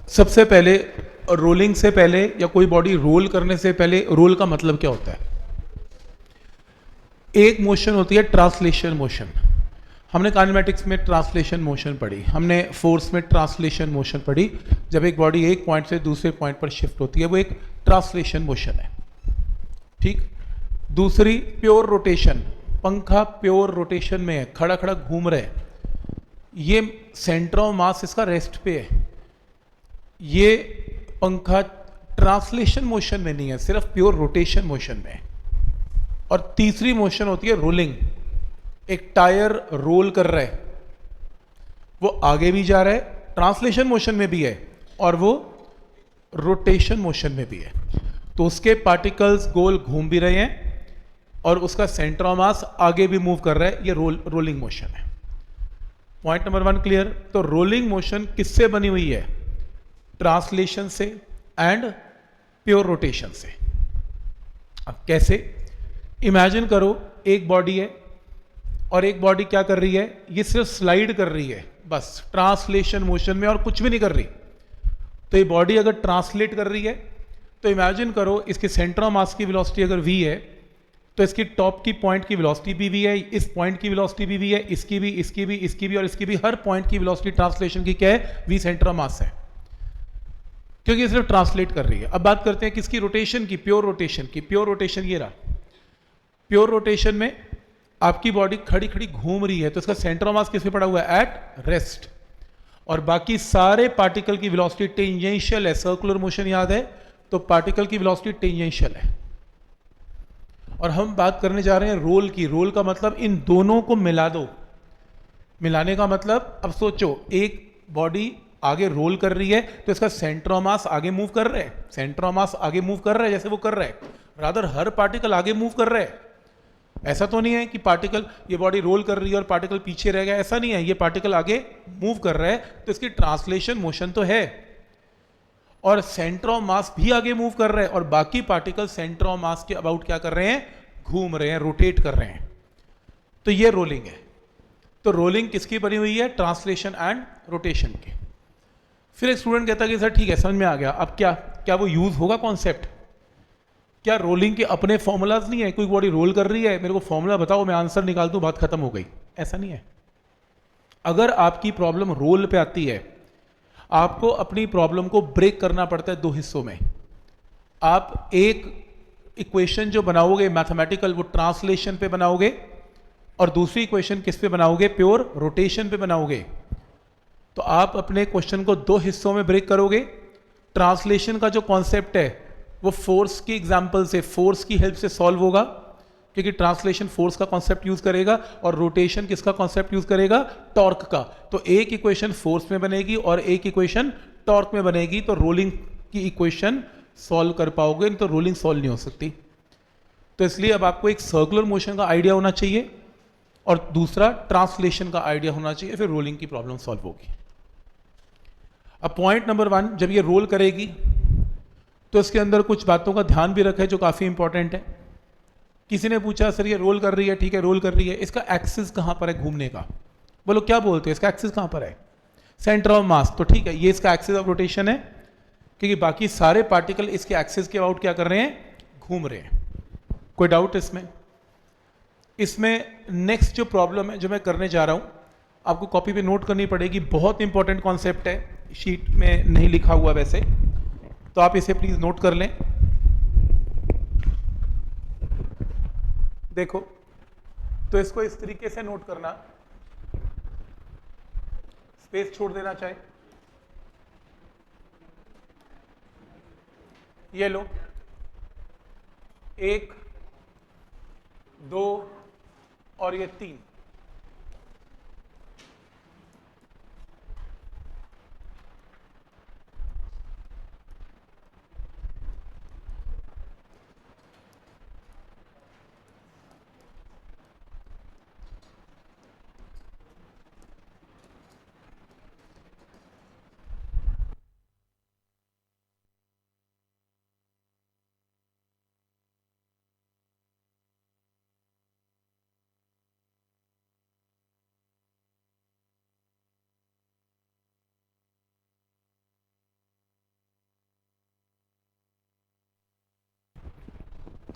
सबसे पहले रोलिंग से पहले या कोई बॉडी रोल करने से पहले रोल का मतलब क्या होता है? एक मोशन होती है ट्रांसलेशन मोशन। हमने काइनेमेटिक्स में ट्रांसलेशन मोशन पढ़ी, हमने फोर्स में ट्रांसलेशन मोशन पढ़ी। जब एक बॉडी एक पॉइंट से दूसरे पॉइंट पर शिफ्ट होती है वो एक ट्रांसलेशन मोशन है। ठीक। दूसरी प्योर रोटेशन, पंखा प्योर रोटेशन में है, खड़ा खड़ा घूम रहा है, ये सेंटर ऑफ मास इसका रेस्ट पे है, ये पंखा ट्रांसलेशन मोशन में नहीं है, सिर्फ प्योर रोटेशन मोशन में है। और तीसरी मोशन होती है रोलिंग। एक टायर रोल कर रहा है, वो आगे भी जा रहा है, ट्रांसलेशन मोशन में भी है, और वो रोटेशन मोशन में भी है। तो उसके पार्टिकल्स गोल घूम भी रहे हैं और उसका सेंटर ऑफ मास आगे भी मूव कर रहा है, ये रोलिंग मोशन है। Point number 1 clear. तो रोलिंग मोशन किससे बनी हुई है? ट्रांसलेशन से एंड प्योर रोटेशन से। अब कैसे? इमेजिन करो एक बॉडी है और एक बॉडी क्या कर रही है, ये सिर्फ स्लाइड कर रही है बस ट्रांसलेशन मोशन में और कुछ भी नहीं कर रही। तो ये बॉडी अगर ट्रांसलेट कर रही है तो इमेजिन करो इसके सेंटर ऑफ मास की वेलोसिटी अगर v है तो इसकी टॉप की पॉइंट की वेलोसिटी भी v है, इस पॉइंट की वेलोसिटी भी v है, इसकी भी, इसकी भी, इसकी भी और इसकी भी, हर पॉइंट की वेलोसिटी ट्रांसलेशन की क्या है? v सेंटर ऑफ मास है, क्योंकि ये सिर्फ ट्रांसलेट कर रही है। अब बात करते हैं किसकी? रोटेशन की, प्योर रोटेशन की। प्योर रोटेशन ये रहा। प्योर रोटेशन में आपकी बॉडी खड़ी खड़ी घूम रही है तो इसका सेंटर ऑफ मास किस पे पड़ा हुआ है? At rest. और बाकी सारे पार्टिकल की वेलोसिटी टेंजेंशियल है। सर्कुलर मोशन याद है तो पार्टिकल की वेलोसिटी टेंजेंशियल है। और हम बात करने जा रहे हैं रोल की। रोल का मतलब इन दोनों को मिला दो। मिलाने का मतलब, अब सोचो एक बॉडी आगे रोल कर रही है तो इसका सेंटर ऑफ मास आगे मूव कर रहा है, सेंटर ऑफ मास आगे मूव कर रहा है जैसे वो कर रहा है, रादर हर पार्टिकल आगे मूव कर रहा है। ऐसा तो नहीं है कि पार्टिकल, ये बॉडी रोल कर रही है और पार्टिकल पीछे रह गया, ऐसा नहीं है। ये पार्टिकल आगे मूव कर रहा है तो इसकी ट्रांसलेशन मोशन तो है, और सेंटर ऑफ मास भी आगे मूव कर रहे हैं और बाकी पार्टिकल सेंटर ऑफ मास के अबाउट क्या कर रहे हैं? घूम रहे हैं, रोटेट कर रहे हैं। तो ये रोलिंग है। तो रोलिंग किसकी बनी हुई है? ट्रांसलेशन एंड रोटेशन की। फिर एक स्टूडेंट कहता है कि सर ठीक है समझ में आ गया, अब क्या क्या वो यूज होगा कॉन्सेप्ट? क्या रोलिंग के अपने फॉर्मूलाज नहीं है? कोई बॉडी रोल कर रही है, मेरे को फॉर्मूला बताओ, मैं आंसर निकाल दूं, बात खत्म हो गई। ऐसा नहीं है। अगर आपकी प्रॉब्लम रोल पे आती है, आपको अपनी प्रॉब्लम को ब्रेक करना पड़ता है दो हिस्सों में। आप एक इक्वेशन जो बनाओगे मैथमेटिकल, वो ट्रांसलेशन पे बनाओगे, और दूसरी इक्वेशन किस पे बनाओगे? प्योर रोटेशन पे बनाओगे। तो आप अपने क्वेश्चन को दो हिस्सों में ब्रेक करोगे। ट्रांसलेशन का जो कॉन्सेप्ट है वो फोर्स की एग्जांपल से, फोर्स की हेल्प से सॉल्व होगा, क्योंकि ट्रांसलेशन फोर्स का कॉन्सेप्ट यूज करेगा और रोटेशन किसका कॉन्सेप्ट यूज करेगा? टॉर्क का। तो एक इक्वेशन फोर्स में बनेगी और एक इक्वेशन टॉर्क में बनेगी, तो रोलिंग की इक्वेशन सॉल्व कर पाओगे, नहीं तो रोलिंग सॉल्व नहीं हो सकती। तो इसलिए अब आपको एक सर्कुलर मोशन का आइडिया होना चाहिए और दूसरा ट्रांसलेशन का आइडिया होना चाहिए, फिर रोलिंग की प्रॉब्लम सॉल्व होगी। अब पॉइंट नंबर 1, जब ये रोल करेगी तो इसके अंदर कुछ बातों का ध्यान भी रखें जो काफी इंपॉर्टेंट है। किसी ने पूछा सर ये रोल कर रही है, ठीक है रोल कर रही है, इसका एक्सिस कहां पर है घूमने का? बोलो क्या बोलते हैं, इसका एक्सिस कहां पर है? Centre of mass. तो ठीक है, ये इसका एक्सिस ऑफ रोटेशन है, क्योंकि बाकी सारे पार्टिकल इसके एक्सिस के अबाउट क्या कर रहे हैं? घूम रहे हैं। कोई डाउट इसमें? इसमें नेक्स्ट जो प्रॉब्लम है जो मैं करने जा रहा हूं, आपको कॉपी पे नोट करनी पड़ेगी, बहुत इंपॉर्टेंट कॉन्सेप्ट है, शीट में नहीं लिखा हुआ वैसे, तो आप इसे प्लीज नोट कर लें। देखो, तो इसको इस तरीके से नोट करना, स्पेस छोड़ देना चाहे, ये लो 1 2 और ये 3।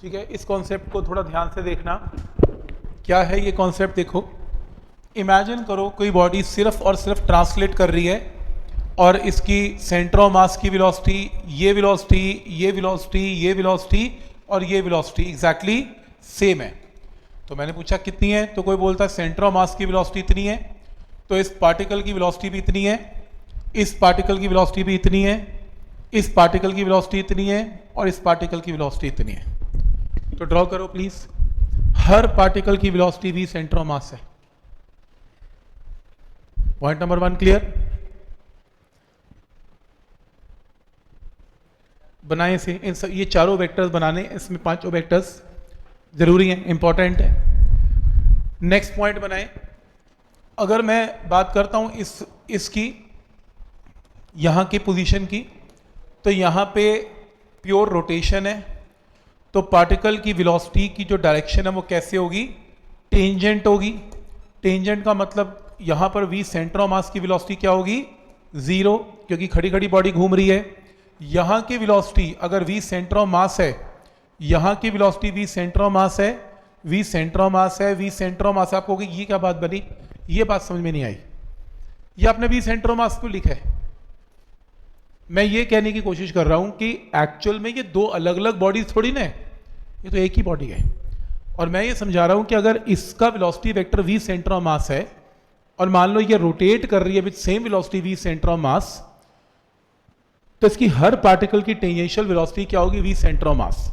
ठीक है, इस कॉन्सेप्ट को थोड़ा ध्यान से देखना। क्या है ये कॉन्सेप्ट? देखो, इमेजिन करो कोई बॉडी सिर्फ और सिर्फ ट्रांसलेट कर रही है और इसकी सेंटर ऑफ मास की वेलोसिटी, ये वेलोसिटी, ये वेलोसिटी, ये वेलोसिटी और ये वेलोसिटी एग्जैक्टली सेम है। तो मैंने पूछा कितनी है, तो कोई बोलता है सेंटर ऑफ मास की वेलोसिटी इतनी है, तो इस पार्टिकल की वेलोसिटी भी इतनी है, इस पार्टिकल की वेलोसिटी भी इतनी है, इस पार्टिकल की वेलोसिटी इतनी है और इस पार्टिकल की वेलोसिटी इतनी है। तो ड्रॉ करो प्लीज। हर पार्टिकल की वेलोसिटी भी सेंटर ऑफ मास है। Point number 1 clear? बनाए से इन सब ये चारों वेक्टर्स बनाने, इसमें पांचों वेक्टर्स जरूरी हैं, इंपॉर्टेंट है। नेक्स्ट पॉइंट बनाए। अगर मैं बात करता हूं इसकी यहां की पोजीशन की, तो यहां पे प्योर रोटेशन है, तो पार्टिकल की वेलोसिटी की जो डायरेक्शन है वो कैसे होगी? टेंजेंट होगी। टेंजेंट का मतलब यहां पर v सेंटर ऑफ मास की वेलोसिटी क्या होगी? 0, क्योंकि खड़ी खड़ी बॉडी घूम रही है। यहां की वेलोसिटी अगर v सेंटर ऑफ मास है, यहां की velocity v centre of mass है, v सेंटर ऑफ मास है, v सेंटर ऑफ मास। आपको ये क्या बात बनी? ये बात समझ में नहीं आई। ये आपने v सेंटर ऑफ मास क्यों लिखा है? मैं ये कहने की कोशिश कर रहा हूं कि एक्चुअल में ये दो अलग अलग बॉडीज थोड़ी ना है, ये तो एक ही बॉडी है। और मैं ये समझा रहा हूं कि अगर इसका velocity vector v centre of mass है और मान लो ये रोटेट कर रही है with same velocity v centre of mass, तो इसकी हर पार्टिकल की टेंजेंशियल वेलोसिटी क्या होगी? v सेंटर ऑफ मास।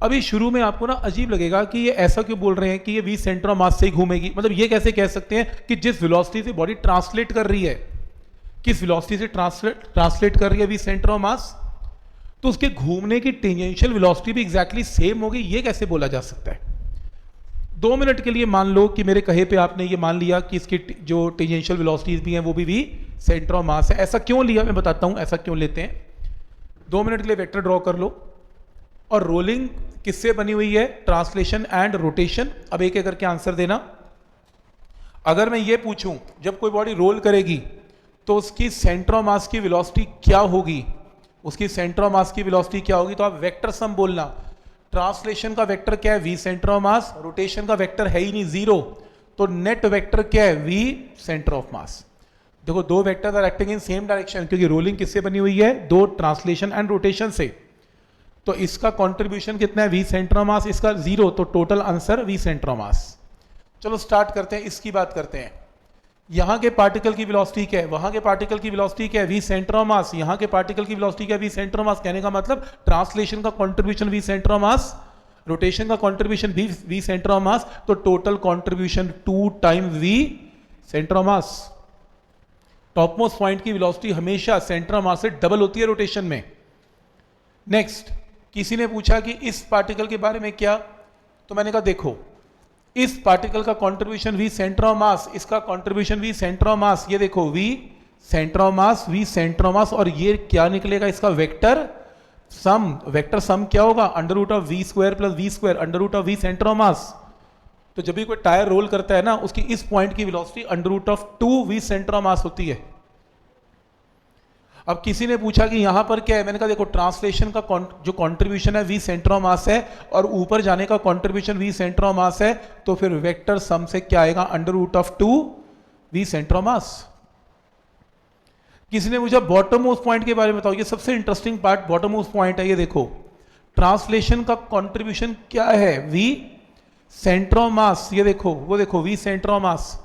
अभी शुरू में आपको ना अजीब लगेगा कि ये ऐसा क्यों बोल रहे हैं कि ये v सेंटर ऑफ मास से ही घूमेगी। मतलब ये कैसे कह सकते हैं कि जिस वेलोसिटी से बॉडी ट्रांसलेट कर रही है, किस वेलोसिटी से ट्रांसलेट कर रही है v सेंटर ऑफ मास, तो उसके घूमने की टेंजेंशियल वेलोसिटी भी एग्जैक्टली सेम होगी। ये कैसे बोला जा सकता है? 2 मिनट के लिए मान लो कि मेरे कहे पे आपने ये मान लिया कि इसकी जो टेंजेंशियल वेलोसिटीज भी हैं वो भी v सेंटर ऑफ मास है। ऐसा क्यों लिया मैं बताता हूं, ऐसा क्यों लेते हैं। 2 मिनट के लिए वेक्टर ड्रॉ कर लो। और रोलिंग किससे बनी हुई है? Translation and rotation. अब एक एक करके आंसर देना। अगर मैं ये पूछूं जब कोई बॉडी रोल करेगी तो उसकी सेंटर ऑफ मास की वेलोसिटी क्या होगी, उसकी सेंटर ऑफ मास की वेलोसिटी क्या होगी, तो आप वेक्टर सम बोलना। ट्रांसलेशन का वेक्टर क्या है? v centre of mass. Rotation का वेक्टर है ही नहीं, 0, तो नेट वेक्टर क्या है? v centre of mass. देखो, दो vectors are acting in same direction, क्योंकि रोलिंग किससे बनी हुई है? दो ट्रांसलेशन एंड रोटेशन से। तो इसका कंट्रीब्यूशन कितना है? v सेंटर ऑफ मास, इसका 0, तो total answer v centre of मास। चलो स्टार्ट करते हैं, इसकी बात करते हैं। यहां के पार्टिकल की वेलोसिटी क्या है? वहां के पार्टिकल की वेलोसिटी क्या है? v centre of mass. यहां के पार्टिकल की वेलोसिटी क्या है? v centre of mass. कहने का मतलब ट्रांसलेशन का contribution v centre of mass, rotation का contribution v centre of mass, तो total contribution 2 times v centre of mass. Top most point की वेलोसिटी हमेशा सेंटर ऑफ मास से डबल होती है रोटेशन में। नेक्स्ट, किसी ने पूछा कि इस पार्टिकल के बारे में क्या, तो मैंने कहा देखो, इस पार्टिकल का contribution v centre of mass, इसका contribution v centre of mass. ये देखो v centre of mass, v centre of mass, और ये क्या निकलेगा? इसका वेक्टर सम। वेक्टर सम क्या होगा? Under root of v square plus v square, under root of v centre of mass. तो जब भी कोई टायर रोल करता है ना, उसकी इस पॉइंट की velocity under root of 2v centre of mass होती है। अब किसी ने पूछा कि यहां पर क्या है, मैंने कहा देखो, ट्रांसलेशन का जो कंट्रीब्यूशन है v सेंटर ऑफ मास है और ऊपर जाने का contribution v centre of mass है, तो फिर वेक्टर सम से क्या आएगा? Under root of 2v centre of mass. किसी ने पूछा बॉटम मोस्ट पॉइंट के बारे में बताओ। ये सबसे interesting part bottom most point है। ये देखो, ट्रांसलेशन का कंट्रीब्यूशन क्या है? v centre of mass. ये देखो, वो देखो v सेंटर ऑफ मास,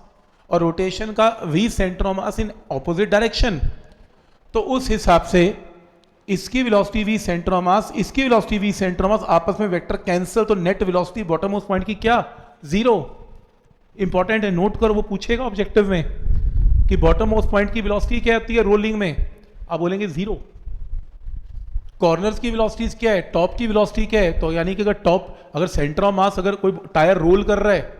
और रोटेशन का v centre of mass in opposite direction. तो उस हिसाब से इसकी velocity v centre of mass, इसकी velocity v centre of mass, आपस में वेक्टर कैंसिल, तो net velocity bottom most point की क्या? 0। इंपॉर्टेंट है, नोट करो, वो पूछेगा ऑब्जेक्टिव में कि बॉटम मोस्ट पॉइंट की वेलोसिटी क्या होती है रोलिंग में। आप बोलेंगे 0। कॉर्नर्स की वेलोसिटीज क्या है? टॉप की वेलोसिटी क्या है? तो यानी कि अगर सेंटर ऑफ मास, अगर कोई टायर रोल कर रहा है,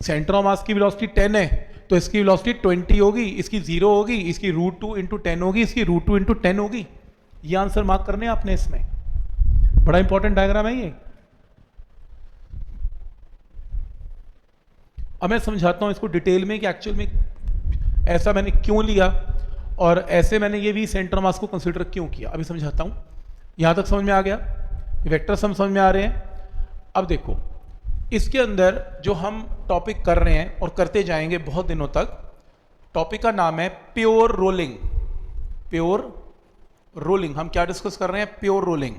सेंटर ऑफ मास की वेलोसिटी 10 है, तो इसकी वेलोसिटी 20 होगी, इसकी 0 होगी, इसकी √2 × 10 होगी, इसकी √2 × 10 होगी। ये आंसर मार्क करने आपने इसमें, बड़ा इंपॉर्टेंट डायग्राम है ये। अब मैं समझाता हूं इसको डिटेल में कि एक्चुअल में ऐसा मैंने क्यों लिया और ऐसे मैंने ये भी सेंटर मास को कंसीडर क्यों किया। अभी समझाता हूं, यहां तक समझ में आ गया। वेक्टर सम समझ में आ रहे हैं। अब देखो इसके अंदर जो हम टॉपिक कर रहे हैं और करते जाएंगे बहुत दिनों तक, टॉपिक का नाम है प्योर रोलिंग। प्योर रोलिंग हम क्या डिस्कस कर रहे हैं? प्योर रोलिंग,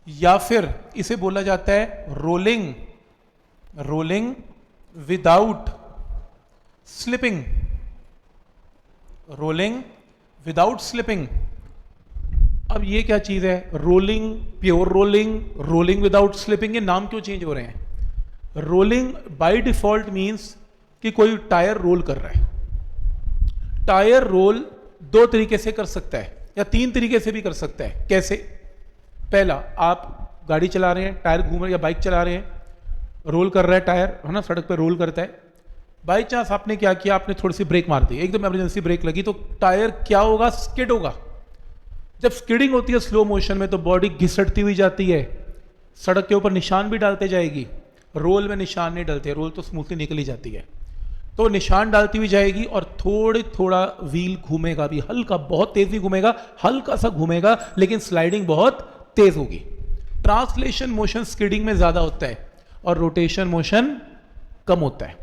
या फिर इसे बोला जाता है rolling, rolling without slipping, rolling without slipping. अब ये क्या चीज है? Rolling, pure rolling, rolling without slipping, ये नाम क्यों चेंज हो रहे हैं? रोलिंग बाय डिफॉल्ट मींस कि कोई टायर रोल कर रहा है। टायर रोल दो तरीके से कर सकता है या तीन तरीके से भी कर सकता है। कैसे? पहला, आप गाड़ी चला रहे हैं, टायर घूम रहे या बाइक चला रहे हैं, रोल कर रहा है टायर, है ना, सड़क पे रोल करता है। बाई चांस आपने क्या किया, आपने थोड़ी सी ब्रेक मार दी, एकदम इमरजेंसी ब्रेक लगी, तो टायर क्या होगा? स्किड होगा। जब स्किडिंग होती है स्लो मोशन में तो बॉडी घिसटती हुई जाती है, सड़क के ऊपर निशान भी डालते जाएगी। रोल में निशान नहीं डलते, रोल तो स्मूथली निकली जाती है, तो निशान डालती हुई जाएगी और थोड़ी थोड़ा व्हील घूमेगा भी, हल्का, बहुत तेज नहीं घूमेगा, हल्का सा घूमेगा, लेकिन स्लाइडिंग बहुत तेज होगी। ट्रांसलेशन मोशन स्किडिंग में ज्यादा होता है और रोटेशन मोशन कम होता है,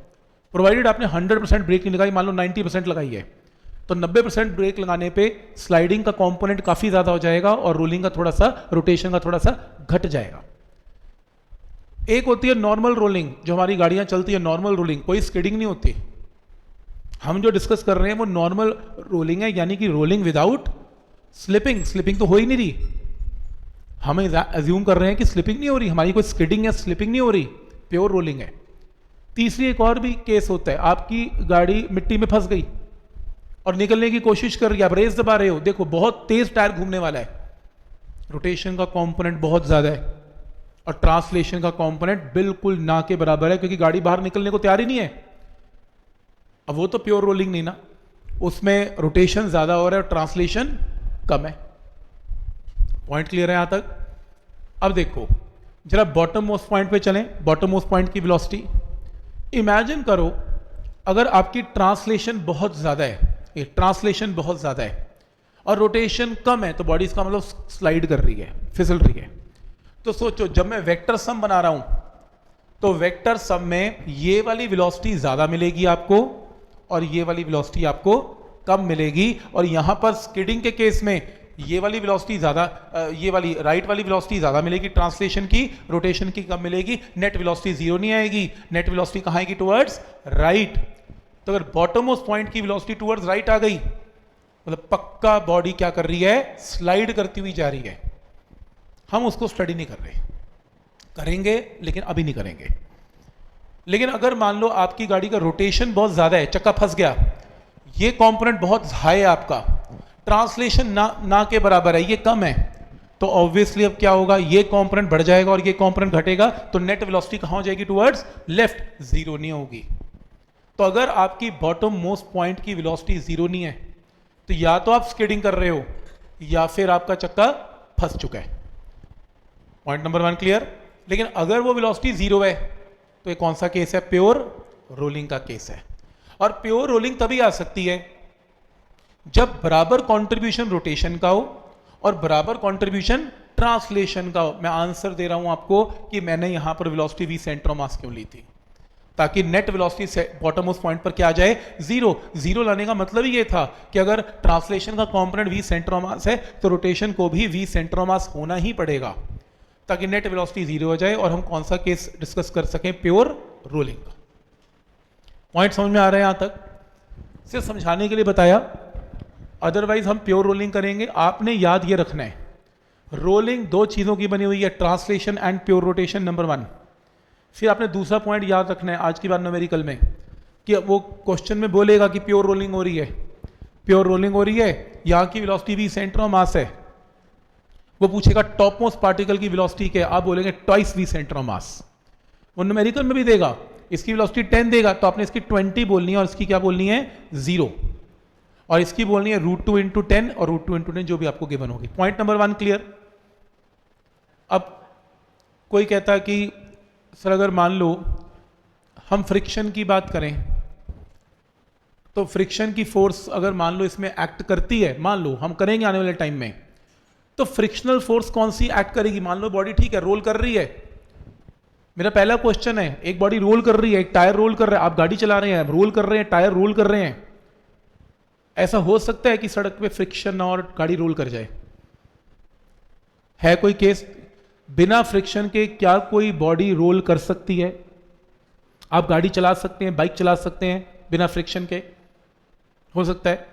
प्रोवाइडेड आपने 100% ब्रेक नहीं लगाई, मान लो 90% लगाई है, तो 90% ब्रेक लगाने पे स्लाइडिंग का कंपोनेंट काफी ज्यादा हो जाएगा और रोलिंग का थोड़ा सा, रोटेशन का थोड़ा सा घट जाएगा। एक होती है नॉर्मल रोलिंग, जो हमारी गाड़ियां चलती है नॉर्मल रोलिंग, कोई स्किडिंग नहीं होती। हम जो डिस्कस कर रहे हैं वो नॉर्मल रोलिंग है, यानी कि रोलिंग विदाउट स्लिपिंग। स्लिपिंग तो हो ही नहीं रही, हम अज्यूम कर रहे हैं कि स्लिपिंग नहीं हो रही, हमारी कोई स्किडिंग या स्लिपिंग नहीं हो रही, प्योर रोलिंग है। तीसरी एक और भी केस होता है, आपकी गाड़ी मिट्टी में फंस गई और निकलने की कोशिश कर रही है, आप रेस दबा रहे हो, देखो बहुत तेज टायर घूमने वाला है, रोटेशन का कंपोनेंट बहुत ज्यादा है और ट्रांसलेशन का कंपोनेंट बिल्कुल ना के बराबर है, क्योंकि गाड़ी बाहर निकलने को तैयार ही नहीं है। अब वो तो प्योर रोलिंग नहीं ना, उसमें रोटेशन ज्यादा हो रहा है और ट्रांसलेशन कम है। पॉइंट क्लियर है यहां तक? अब देखो जरा बॉटम मोस्ट पॉइंट पे चलें। बॉटम मोस्ट पॉइंट की वेलोसिटी इमेजिन करो, अगर आपकी ट्रांसलेशन बहुत ज्यादा है, ये ट्रांसलेशन बहुत ज्यादा है और रोटेशन कम है, तो बॉडी इसका मतलब स्लाइड कर रही है, फिसल रही है। तो सोचो जब मैं वेक्टर सम बना रहा हूं तो वेक्टर सम में ये वाली वेलोसिटी ज्यादा मिलेगी आपको और ये वाली वेलोसिटी आपको कम मिलेगी, और यहां पर स्किडिंग के केस में ये वाली वेलोसिटी ज्यादा, ये वाली राइट वाली वेलोसिटी ज्यादा मिलेगी ट्रांसलेशन की, रोटेशन की कम मिलेगी, नेट वेलोसिटी जीरो नहीं आएगी। नेट वेलोसिटी कहां आएगी? Towards right. तो अगर बॉटम मोस्ट पॉइंट की वेलोसिटी टुवर्ड्स राइट आ गई, मतलब पक्का बॉडी क्या कर रही है? स्लाइड करती हुई जा रही है। हम उसको स्टडी नहीं कर रहे, करेंगे लेकिन अभी नहीं करेंगे। लेकिन अगर मान लो आपकी गाड़ी का रोटेशन बहुत ज्यादा है, चक्का फंस गया, ये कंपोनेंट बहुत हाई है आपका, ट्रांसलेशन ना के बराबर है, ये कम है, तो ऑब्वियसली अब क्या होगा? ये कंपोनेंट बढ़ जाएगा और ये कंपोनेंट घटेगा, तो नेट वेलोसिटी कहां हो जाएगी? टुवर्ड्स लेफ्ट, जीरो नहीं होगी। तो अगर आपकी बॉटम मोस्ट पॉइंट की वेलोसिटी जीरो नहीं है, तो या तो आप स्किडिंग कर रहे हो या फिर आपका चक्का फंस चुका है। Point number 1 clear? लेकिन अगर वो वेलोसिटी जीरो है तो ये कौन सा केस है? प्योर रोलिंग का केस है। और प्योर रोलिंग तभी आ सकती है जब बराबर कंट्रीब्यूशन रोटेशन का हो और बराबर कंट्रीब्यूशन ट्रांसलेशन का हो। मैं आंसर दे रहा हूं आपको कि मैंने यहां पर velocity v centre of mass क्यों ली थी, ताकि net velocity bottom most point पर क्या आ जाए? जीरो। जीरो लाने का मतलब ही ये था कि अगर ट्रांसलेशन का component we centre of mass है तो रोटेशन को भी वी सेंटर ऑफ मास होना ही पड़ेगा, ताकि नेट वेलोसिटी जीरो हो जाए और हम कौन सा केस डिस्कस कर सकें? प्योर रोलिंग का। पॉइंट समझ में आ रहा है यहां तक? सिर्फ समझाने के लिए बताया, अदरवाइज हम प्योर रोलिंग करेंगे। आपने याद ये रखना है, रोलिंग दो चीजों की बनी हुई है, translation and pure rotation, number 1। फिर आपने दूसरा पॉइंट याद रखना है आज की बात न्यूमेरिकल में, कि वो क्वेश्चन में बोलेगा कि प्योर रोलिंग हो रही है, प्योर रोलिंग हो रही है, यहां की वेलोसिटी भी सेंटर ऑफ मास है, वो पूछेगा टॉप मोस्ट पार्टिकल की वेलोसिटी क्या है, आप बोलेंगे twice v centre of mass. वो न्यूमेरिकल में भी देगा, इसकी वेलोसिटी 10 देगा तो आपने इसकी 20 बोलनी है और इसकी क्या बोलनी है? 0, और इसकी बोलनी है √2 × 10 और √2 × 10 जो भी आपको गिवन होगी। Point number 1 clear? अब कोई कहता है कि सर अगर मान लो हम फ्रिक्शन की बात करें तो फ्रिक्शन की फोर्स अगर मान लो इसमें एक्ट करती है, मान लो हम करेंगे आने वाले टाइम में, तो फ्रिक्शनल फोर्स कौन सी एक्ट करेगी? मान लो बॉडी ठीक है, रोल कर रही है। मेरा पहला क्वेश्चन है, एक बॉडी रोल कर रही है, एक टायर रोल कर रहा है, आप गाड़ी चला रहे हैं, रोल कर रहे हैं, टायर रोल कर रहे हैं। ऐसा हो सकता है कि सड़क पे फ्रिक्शन और गाड़ी रोल कर जाए? है कोई केस? बिना फ्रिक्शन के क्या कोई बॉडी रोल कर सकती है? आप गाड़ी चला सकते हैं, बाइक चला सकते हैं बिना फ्रिक्शन के? हो सकता है?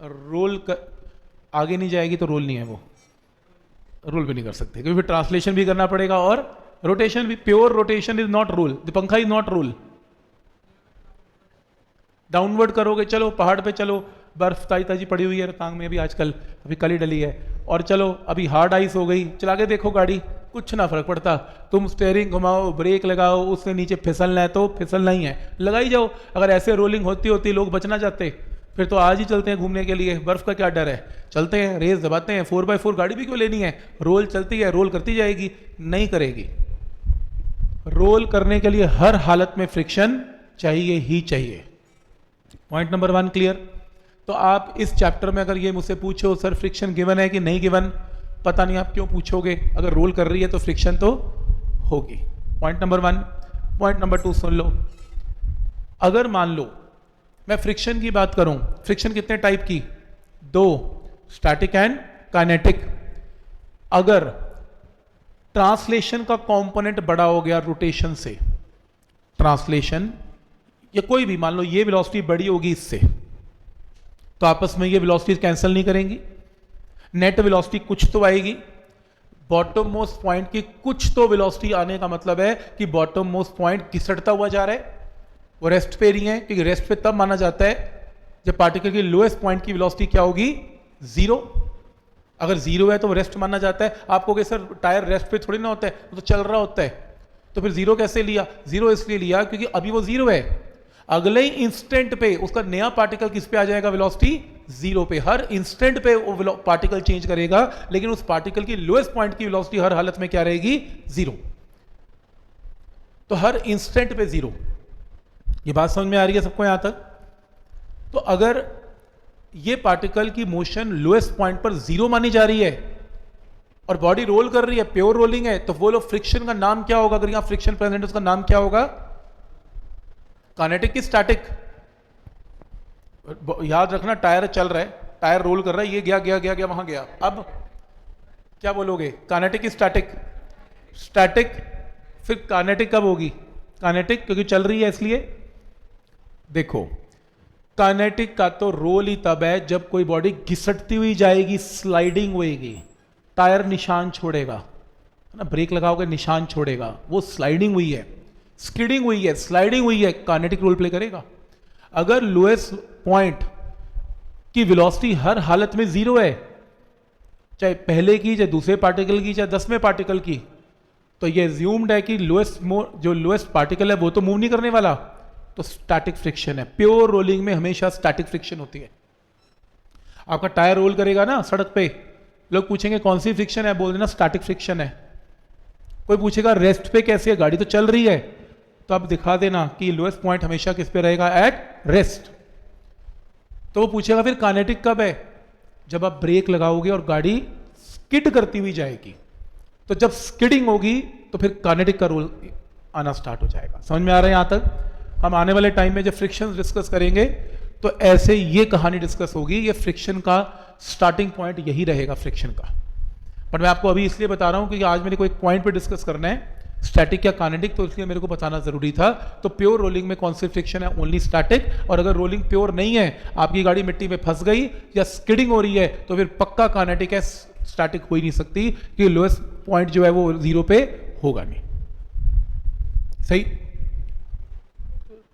रोल कर, आगे नहीं जाएगी तो रोल नहीं है, वो रोल भी नहीं कर सकते, क्योंकि फिर ट्रांसलेशन भी करना पड़ेगा और रोटेशन भी। Pure rotation is not role, the पंखा इज नॉट रोल। डाउनवर्ड करोगे, चलो पहाड़ पे चलो, बर्फ ताजी ताजी पड़ी हुई है रोहतांग में अभी आजकल, अभी कल ही डली है, और चलो अभी हार्ड आइस हो गई, चला के देखो गाड़ी, कुछ ना फर्क पड़ता। तुम स्टेयरिंग घुमाओ, ब्रेक लगाओ, उससे नीचे फिसलना है तो फिसलना ही है, लगाई जाओ। अगर ऐसे रोलिंग होती होती लोग बच ना जाते, फिर तो आज ही चलते हैं घूमने के लिए, बर्फ का क्या डर है, चलते हैं, रेस दबाते हैं, 4x4 गाड़ी भी क्यों लेनी है, रोल चलती है, रोल करती जाएगी, नहीं करेगी। रोल करने के लिए हर हालत में फ्रिक्शन चाहिए ही चाहिए। Point number 1 clear? तो आप इस चैप्टर में अगर ये मुझसे पूछो सर फ्रिक्शन गिवन है कि नहीं गिवन, पता नहीं आप क्यों पूछोगे, अगर रोल कर रही है तो फ्रिक्शन तो होगी। Point number 1। पॉइंट नंबर 2 सुन लो। अगर मान लो मैं फ्रिक्शन की बात करूं, फ्रिक्शन कितने टाइप की? 2, स्टैटिक एंड काइनेटिक। अगर ट्रांसलेशन का कंपोनेंट बड़ा हो गया रोटेशन से, ट्रांसलेशन या कोई भी, मान लो ये वेलोसिटी बड़ी होगी इससे, तो आपस में ये वेलोसिटी कैंसिल नहीं करेंगी, नेट वेलोसिटी कुछ तो आएगी। बॉटम मोस्ट पॉइंट की कुछ तो वेलोसिटी आने का मतलब है कि बॉटम मोस्ट पॉइंट घिसटता हुआ जा रहा है, वो रेस्ट पे नहीं है, क्योंकि रेस्ट पे तब माना जाता है जब पार्टिकल की लोएस्ट पॉइंट की वेलोसिटी क्या होगी? 0। अगर 0 है तो वो रेस्ट माना जाता है। आपको कहे सर टायर रेस्ट पे थोड़ी ना होता है, वो तो चल रहा होता है, तो फिर 0 कैसे लिया? 0 इसलिए लिया क्योंकि अभी वो 0 है, अगले ही इंस्टेंट पे उसका नया पार्टिकल किस पे आ जाएगा? वेलोसिटी 0 पे। हर इंस्टेंट पे वो पार्टिकल चेंज करेगा, लेकिन उस पार्टिकल की लोएस्ट पॉइंट की वेलोसिटी हर हालत में क्या रहेगी? 0। तो हर इंस्टेंट पे 0। ये बात समझ में आ रही है सबको यहां तक? तो अगर ये पार्टिकल की मोशन लोएस्ट पॉइंट पर 0 मानी जा रही है और बॉडी रोल कर रही है, प्योर रोलिंग है, तो वो लोग फ्रिक्शन का नाम क्या होगा? अगर यहां फ्रिक्शन प्रेजेंट है उसका नाम क्या होगा? काइनेटिक की स्टैटिक? याद रखना, टायर चल रहा है, टायर रोल कर रहा है, ये गया गया गया गया वहां गया, अब क्या बोलोगे? काइनेटिक की स्टैटिक? स्टैटिक। फिर काइनेटिक कब होगी? काइनेटिक क्योंकि चल रही है इसलिए। देखो, काइनेटिक का तो रोल ही तब है जब कोई बॉडी घिसटती हुई जाएगी, स्लाइडिंग होएगी, टायर निशान छोड़ेगा, है ना, ब्रेक लगाओगे निशान छोड़ेगा, वो स्लाइडिंग हुई है, स्किडिंग हुई है, स्लाइडिंग हुई है, काइनेटिक रोल प्ले करेगा। अगर लोएस्ट पॉइंट की वेलोसिटी हर हालत में 0 है, चाहे पहले की, चाहे दूसरे पार्टिकल की, चाहे 10वें पार्टिकल की, तो ये एज्यूम्ड है कि जो लोएस्ट पार्टिकल है वो तो मूव नहीं करने वाला, तो स्टैटिक फ्रिक्शन है। प्योर रोलिंग में हमेशा स्टैटिक फ्रिक्शन होती है। आपका टायर रोल करेगा ना सड़क पे, लोग पूछेंगे कौन सी फ्रिक्शन है, बोल देना स्टैटिक फ्रिक्शन है। कोई पूछेगा रेस्ट पे कैसे है, गाड़ी तो चल रही है, तो आप दिखा देना कि लोएस्ट पॉइंट हमेशा किस पे रहेगा? At rest. तो वो पूछेगा फिर काइनेटिक कब है? जब आप ब्रेक लगाओगे और गाड़ी स्किड करती हुई जाएगी, तो जब स्किडिंग होगी तो फिर काइनेटिक का रोल आना स्टार्ट हो जाएगा। समझ में आ रहा है? यहां तक हम आने वाले टाइम में जब फ्रिक्शन डिस्कस करेंगे तो ऐसे ये कहानी डिस्कस होगी, ये फ्रिक्शन का स्टार्टिंग पॉइंट यही रहेगा फ्रिक्शन का। पर मैं आपको अभी इसलिए बता रहा हूं कि आज मेरे को एक पॉइंट पे डिस्कस करना है, स्टैटिक या काइनेटिक, तो इसलिए मेरे को बताना जरूरी था। तो प्योर रोलिंग में कौन सी फ्रिक्शन है? Only static. और अगर रोलिंग प्योर नहीं है, आपकी गाड़ी मिट्टी में फंस गई या स्किडिंग हो रही है, तो फिर पक्का काइनेटिक है, स्टैटिक हो ही नहीं सकती, कि लोएस्ट पॉइंट जो है वो 0 पे होगा नहीं। सही?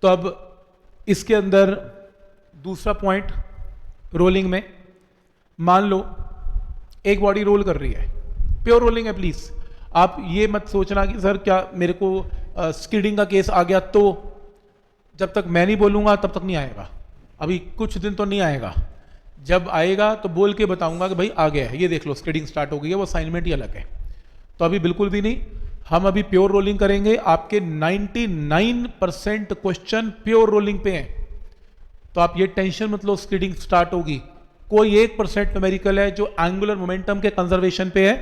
तो अब इसके अंदर दूसरा पॉइंट रोलिंग में, मान लो एक बॉडी रोल कर रही है, प्योर रोलिंग है, प्लीज आप ये मत सोचना कि सर क्या मेरे को स्किडिंग का केस आ गया तो, जब तक मैं नहीं बोलूंगा तब तक नहीं आएगा, अभी कुछ दिन तो नहीं आएगा, जब आएगा तो बोल के बताऊंगा कि भाई आ गया है, ये देख लो स्किडिंग स्टार्ट हो गई है, वो असाइनमेंट ही अलग है। तो अभी बिल्कुल भी नहीं, हम अभी प्योर रोलिंग करेंगे। आपके 99% क्वेश्चन प्योर रोलिंग पे हैं, तो आप ये टेंशन मत लो स्किडिंग स्टार्ट होगी, कोई 1% न्यूमेरिकल है जो एंगुलर मोमेंटम के कंजर्वेशन पे है,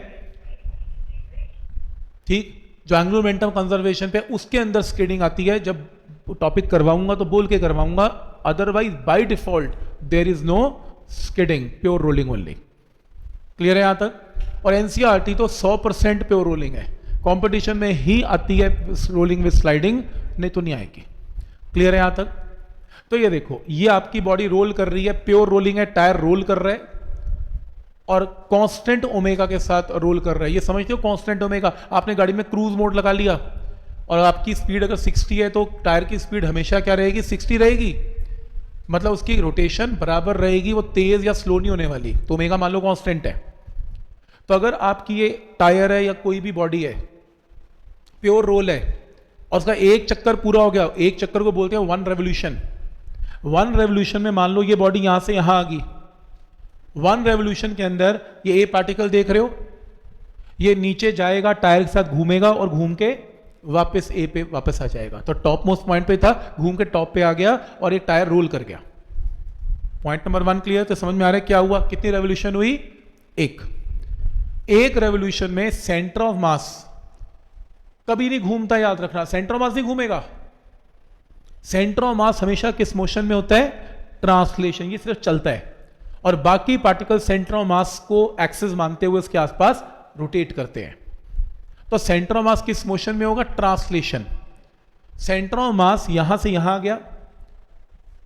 ठीक, जो एंगुलर मोमेंटम कंजर्वेशन पे उसके अंदर स्किडिंग आती है। जब टॉपिक करवाऊंगा तो बोल के करवाऊंगा, otherwise by default there is no skidding, pure rolling only. Clear है यहां तक? और एनसीईआरटी तो 100% प्योर रोलिंग है, कंपटीशन में ही आती है रोलिंग विद स्लाइडिंग, नहीं तो नहीं आएगी। क्लियर है यहां तक? तो ये देखो, ये आपकी बॉडी रोल कर रही है, प्योर रोलिंग है, टायर रोल कर रहा है और कांस्टेंट ओमेगा के साथ रोल कर रहा है। ये समझते हो कांस्टेंट ओमेगा? आपने गाड़ी में क्रूज मोड लगा लिया और आपकी स्पीड अगर 60 है तो टायर की स्पीड हमेशा क्या रहेगी? 60 रहेगी, मतलब उसकी रोटेशन बराबर रहेगी, वो तेज या स्लो नहीं होने वाली। तो ओमेगा मान लो कांस्टेंट है। तो अगर आपकी ये टायर है या कोई भी बॉडी है, प्योर रोल है और उसका एक चक्कर पूरा हो गया, एक चक्कर को बोलते हैं 1 रेवोल्यूशन। 1 रेवोल्यूशन में मान लो ये बॉडी यहां से यहां आ गई, 1 रेवोल्यूशन के अंदर ये ए पार्टिकल देख रहे हो, ये नीचे जाएगा, टायर के साथ घूमेगा और घूम के वापस ए पे वापस आ जाएगा। तो टॉप मोस्ट पॉइंट पे था, घूम के टॉप पे आ गया और ये टायर रोल कर गया। Point number 1 clear? तो समझ में आ रहा है क्या हुआ? कितनी रेवोल्यूशन हुई? एक रेवोल्यूशन में सेंटर ऑफ मास कभी नहीं घूमता, याद रखना, सेंटर ऑफ मास नहीं घूमेगा। सेंटर ऑफ मास हमेशा किस मोशन में होता है? ट्रांसलेशन। ये सिर्फ चलता है और बाकी पार्टिकल सेंटर ऑफ मास को एक्सिस मानते हुए उसके आसपास रोटेट करते हैं। तो सेंटर ऑफ मास किस मोशन में होगा? ट्रांसलेशन। सेंटर ऑफ मास यहां से यहां आ गया,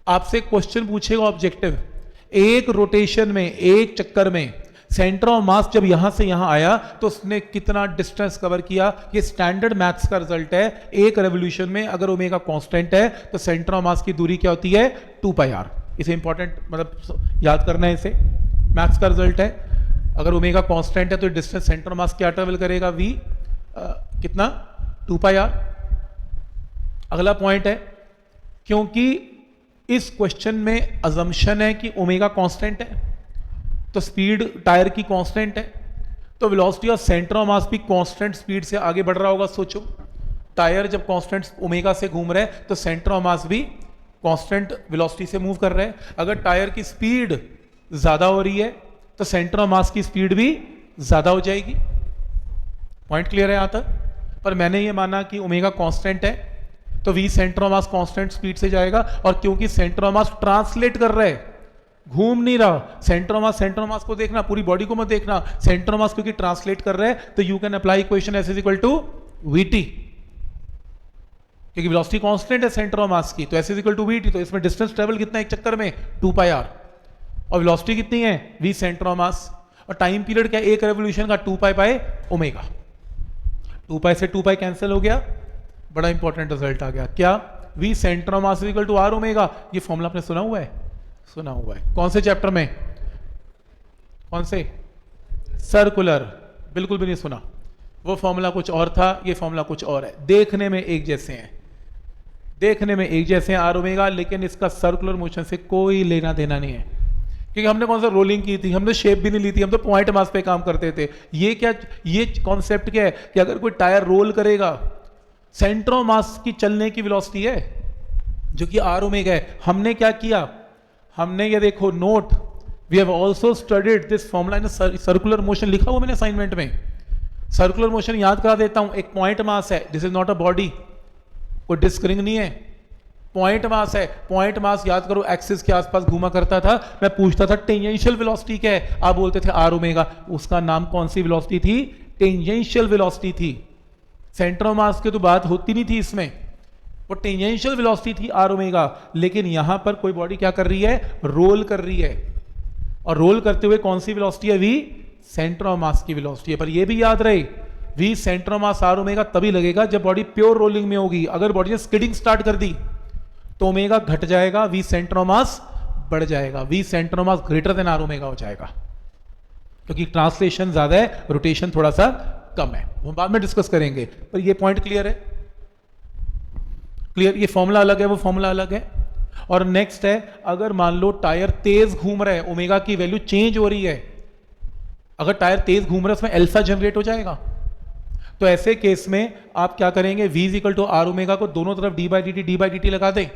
आपसे क्वेश्चन पूछेगा ऑब्जेक्टिव, एक रोटेशन में, एक चक्कर में सेंटर ऑफ मास जब यहां से यहां आया तो उसने कितना डिस्टेंस कवर किया? ये स्टैंडर्ड मैथ्स का रिजल्ट है। एक रेवोल्यूशन में अगर ओमेगा कांस्टेंट है तो सेंटर ऑफ मास की दूरी क्या होती है? 2πr। इसे इंपॉर्टेंट मतलब याद करना है, इसे मैथ्स का रिजल्ट है। अगर ओमेगा कांस्टेंट है तो डिस्टेंस सेंटर ऑफ मास क्या ट्रेवल करेगा? v कितना? 2πr। अगला पॉइंट है, क्योंकि इस क्वेश्चन में अजम्पशन है कि ओमेगा कांस्टेंट है तो स्पीड टायर की कांस्टेंट है, तो वेलोसिटी ऑफ सेंटर ऑफ मास भी कांस्टेंट स्पीड से आगे बढ़ रहा होगा। सोचो, टायर जब कांस्टेंट ओमेगा से घूम रहा है तो सेंटर ऑफ मास भी कांस्टेंट वेलोसिटी से मूव कर रहा है। अगर टायर की स्पीड ज्यादा हो रही है तो सेंटर ऑफ मास की स्पीड भी ज्यादा हो जाएगी। पॉइंट क्लियर है यहां तक? पर मैंने ये माना कि ओमेगा कांस्टेंट है तो v centre of mass constant speed से जाएगा, और क्योंकि सेंटर ऑफ मास ट्रांसलेट कर रहा है, घूम नहीं रहा, सेंटर ऑफ मास को देखना, पूरी बॉडी को मत देखना, सेंटर ऑफ मास क्योंकि ट्रांसलेट कर रहा है तो you can apply equation s is equal to v t, क्योंकि वेलोसिटी कांस्टेंट है सेंटर ऑफ मास की, तो s is equal to v t. तो इसमें डिस्टेंस ट्रेवल कितना एक चक्कर में? 2πr। और वेलोसिटी कितनी है? v centre of mass. और टाइम पीरियड क्या? एक रेवोल्यूशन का 2π बाय ओमेगा। 2π से 2π कैंसिल हो गया, बड़ा इंपॉर्टेंट रिजल्ट आ गया। क्या? v centre of mass is equal to r omega. ये फॉर्मूला आपने सुना हुआ है? सुना हुआ है। कौन से चैप्टर में? कौन से? सर्कुलर। बिल्कुल भी नहीं सुना। वो फॉर्मूला कुछ और था, ये फॉर्मूला कुछ और है। देखने में एक जैसे हैं, देखने में एक जैसे हैं आर ओमेगा, लेकिन इसका सर्कुलर मोशन से कोई लेना देना नहीं है, क्योंकि हमने कौन सा रोलिंग की थी, हमने शेप भी नहीं ली थी, हम तो पॉइंट मास पे काम करते थे। ये क्या, ये कॉन्सेप्ट क्या है कि अगर कोई टायर रोल करेगा, सेंटर ऑफ मास की चलने की वेलोसिटी है जो कि आर ओमेगा है। हमने क्या किया? हमने ये देखो note, we have also studied this formula in circular motion, लिखा हुआ मैंने असाइनमेंट में। सर्कुलर मोशन याद करा देता हूं, एक पॉइंट मास है, this is not a body, कोई डिस्क रिंग नहीं है, पॉइंट मास है। पॉइंट मास याद करो एक्सिस के आसपास घूमा करता था। मैं पूछता था टेंजेंशियल वेलोसिटी क्या है, आप बोलते थे आर ओमेगा। उसका नाम कौन सी वेलोसिटी थी? टेंजेंशियल वेलोसिटी थी। सेंटर ऑफ मास की तो बात होती नहीं थी इसमें, वो टेंजेंशियल वेलोसिटी थी आर ओमेगा। लेकिन यहां पर कोई बॉडी क्या कर रही है? रोल कर रही है, और रोल करते हुए कौन सी वेलोसिटी है? v सेंटर ऑफ मास की वेलोसिटी है। पर ये भी याद रहे, v centre of mass r omega तभी लगेगा जब बॉडी प्योर रोलिंग में होगी। अगर बॉडी ने स्किडिंग स्टार्ट कर दी तो ओमेगा घट जाएगा, v सेंटर ऑफ मास बढ़ जाएगा, v centre of mass greater than r omega हो जाएगा, क्योंकि ट्रांसलेशन ज्यादा है, रोटेशन थोड़ा सा कम है। हम बाद में डिस्कस करेंगे, पर ये पॉइंट क्लियर है? क्लियर? ये फॉर्मूला अलग है, वो फॉर्मूला अलग है। और नेक्स्ट है, अगर मान लो टायर तेज घूम रहा है, ओमेगा की वैल्यू चेंज हो रही है, अगर टायर तेज घूम रहा है उसमें अल्फा जनरेट हो जाएगा। तो ऐसे केस में आप क्या करेंगे? v equal to r omega को दोनों तरफ d बाई डी टी लगा दें,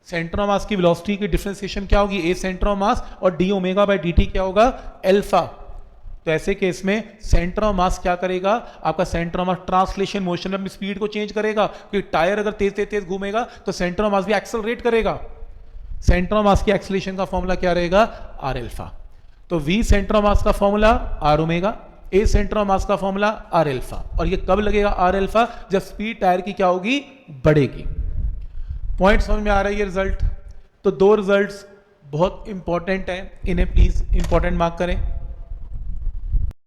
सेंटर ऑफ मास की वेलोसिटी की डिफरेंशिएशन क्या होगी, ए सेंटर ऑफ मास और D omega by D T क्या होगा, अल्फा। तो ऐसे केस में सेंटर ऑफ मास क्या करेगा, आपका centre of mass translation motion में अपनी स्पीड को चेंज करेगा, क्योंकि टायर अगर तेज तेज तेज घूमेगा तो सेंटर ऑफ मास भी एक्सेलरेट करेगा। सेंटर ऑफ मास की एक्सेलरेशन का फॉर्मूला क्या रहेगा, आर अल्फा। तो वी सेंटर ऑफ मास का formula r omega, a centre of mass का फॉर्मूला आर अल्फा। और ये कब लगेगा आर अल्फा, जब स्पीड टायर की क्या होगी, बढ़ेगी। पॉइंट समझ में आ रहा है ये रिजल्ट। तो दो रिजल्ट्स बहुत इंपॉर्टेंट है, इन्हें प्लीज इंपॉर्टेंट मार्क करें।